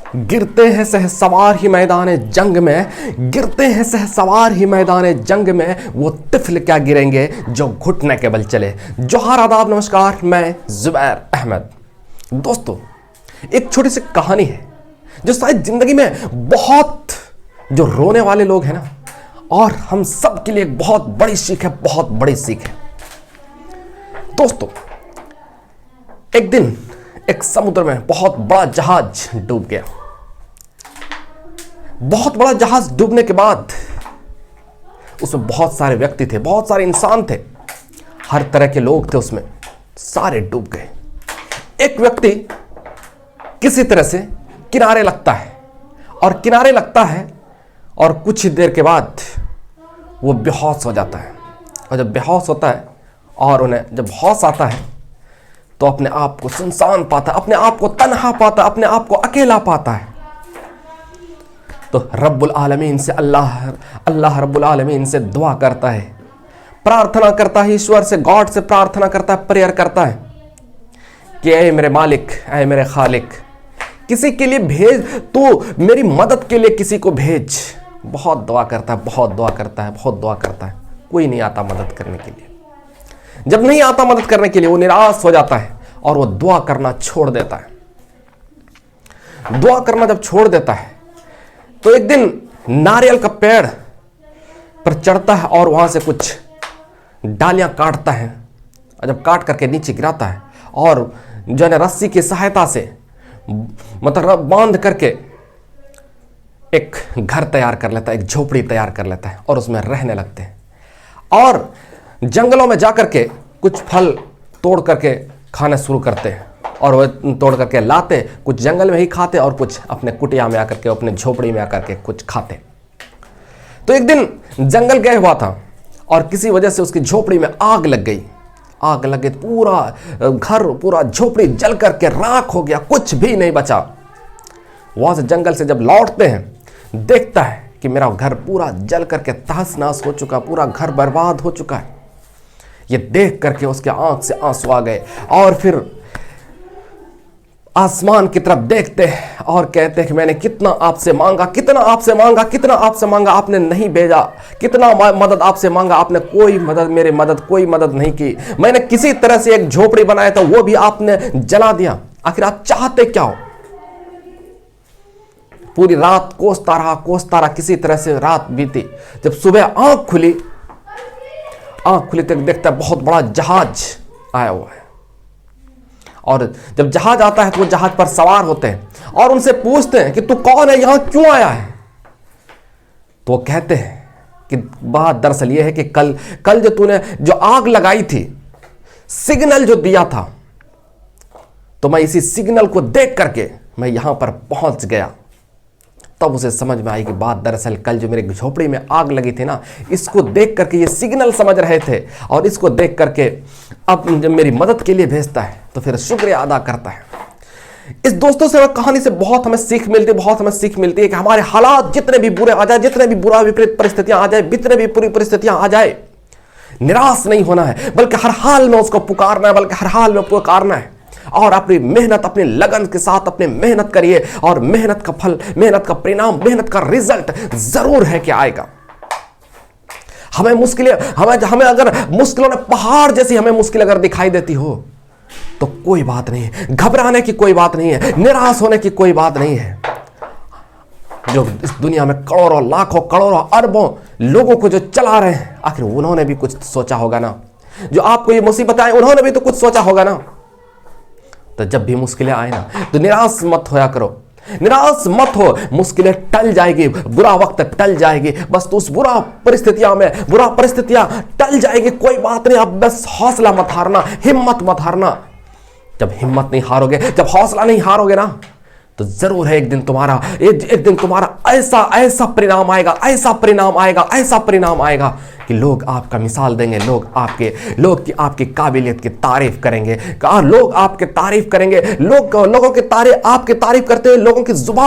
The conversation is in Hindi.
गिरते हैं सहसवार ही मैदान जंग में, गिरते हैं सहसवार ही मैदान जंग में, वो तिफल क्या गिरेंगे जो घुटने के बल चले। जोहार, आदाब, नमस्कार, मैं जुबैर अहमद। दोस्तों, एक छोटी सी कहानी है जो शायद जिंदगी में बहुत जो रोने वाले लोग हैं ना, और हम सब के लिए एक बहुत बड़ी सीख है, बहुत बड़ी सीख है। दोस्तों, एक दिन एक समुद्र में बहुत बड़ा जहाज डूब गया। बहुत बड़ा जहाज डूबने के बाद उसमें बहुत सारे व्यक्ति थे, बहुत सारे इंसान थे, हर तरह के लोग थे उसमें, सारे डूब गए। एक व्यक्ति किसी तरह से किनारे लगता है, और किनारे लगता है और कुछ ही देर के बाद वो बेहोश हो जाता है। और जब बेहोश होता है और उन्हें जब होश आता है तो अपने आप को सुनसान पाता है, अपने आप को तन्हा पाता है, अपने आप को अकेला पाता है। तो रब्बुल आलमीन से अल्लाह रब्बुल आलमीन से दुआ करता है, प्रार्थना करता है, ईश्वर से, गॉड से प्रार्थना करता है, प्रेयर करता है कि ऐ मेरे मालिक, ऐ मेरे खालिक, किसी के लिए भेज, तो मेरी मदद के लिए किसी को भेज। बहुत दुआ करता है, बहुत दुआ करता है, बहुत दुआ करता है, कोई नहीं आता मदद करने के लिए। जब नहीं आता मदद करने के लिए वो निराश हो जाता है और वो दुआ करना छोड़ देता है। दुआ करना जब छोड़ देता है तो एक दिन नारियल का पेड़ पर चढ़ता है और वहां से कुछ डालियां काटता है, और जब काट करके नीचे गिराता है और जो है रस्सी की सहायता से मतलब बांध करके एक घर तैयार कर लेता है, एक झोपड़ी तैयार कर लेता है और उसमें रहने लगते हैं। और जंगलों में जाकर के कुछ फल तोड़ करके खाना शुरू करते हैं, और वह तोड़ करके लाते, कुछ जंगल में ही खाते और कुछ अपने कुटिया में आकर के, अपने झोपड़ी में आकर के कुछ खाते। तो एक दिन जंगल गए हुआ था और किसी वजह से उसकी झोपड़ी में आग लग गई। आग लग गई, पूरा घर, पूरा झोपड़ी जल करके राख हो गया, कुछ भी नहीं बचा। वहां से जंगल से जब लौटते हैं, देखता है कि मेरा घर पूरा जल करके तहस नहस हो चुका, पूरा घर बर्बाद हो चुका है। ये देख करके उसके आंख से आंसू आ गए, और फिर आसमान की तरफ देखते हैं और कहते हैं कि मैंने कितना आपसे मांगा, कितना आपसे मांगा, कितना आपसे मांगा, आपने नहीं भेजा। कितना मदद आपसे मांगा, आपने कोई मदद नहीं की। मैंने किसी तरह से एक झोपड़ी बनाया था, वो भी आपने जला दिया। आखिर आप चाहते क्या हो? पूरी रात कोसता रहा, किसी तरह से रात बीती। जब सुबह आंख खुली तक देखता है बहुत बड़ा जहाज आया हुआ है। और जब जहाज आता है तो वो जहाज पर सवार होते हैं और उनसे पूछते हैं कि तू कौन है, यहां क्यों आया है? तो वो कहते हैं कि बात दरअसल ये है कि कल जो तूने जो आग लगाई थी, सिग्नल जो दिया था, तो मैं इसी सिग्नल को देख करके मैं यहां पर पहुंच गया। तब उसे समझ में आई कि बात दरअसल कल जो मेरे झोपड़ी में आग लगी थी ना, इसको देख करके ये सिग्नल समझ रहे थे, और इसको देख करके अब जब मेरी मदद के लिए भेजता है तो फिर शुक्रिया अदा करता है। इस दोस्तों से कहानी से बहुत हमें सीख मिलती है कि हमारे हालात जितने भी बुरे आ जाए, जितने भी बुरा विपरीत परिस्थितियां आ जाए, जितने भी बुरी परिस्थितियां आ जाए, निराश नहीं होना है, बल्कि हर हाल में उसको पुकारना है, और अपनी मेहनत, अपनी लगन के साथ अपनी मेहनत करिए, और मेहनत का फल, मेहनत का परिणाम, मेहनत का रिजल्ट जरूर है कि आएगा। हमें अगर मुश्किलों में पहाड़ जैसी हमें मुश्किल अगर दिखाई देती हो तो कोई बात नहीं है, घबराने की कोई बात नहीं है, निराश होने की कोई बात नहीं है। जो इस दुनिया में करोड़ों, लाखों, करोड़ों, अरबों लोगों को जो चला रहे हैं, आखिर उन्होंने भी कुछ सोचा होगा ना। जो आपको ये मुसीबत आए, उन्होंने भी तो कुछ सोचा होगा ना। तो जब भी मुश्किलें आए ना, तो निराश मत होया करो, निराश मत हो। मुश्किलें टल जाएगी, बुरा वक्त टल जाएगी, बस तो उस बुरा परिस्थितियां टल जाएगी, कोई बात नहीं। आप बस हौसला मत हारना, हिम्मत मत हारना। जब हिम्मत नहीं हारोगे, जब हौसला नहीं हारोगे ना, तो जरूर है एक दिन तुम्हारा ऐसा परिणाम आएगा कि लोग आपका मिसाल देंगे, लोग आपकी काबिलियत की तारीफ करेंगे, लोग आपकी तारीफ करेंगे, लोगों की आपकी तारीफ करते हुए लोगों की जुबान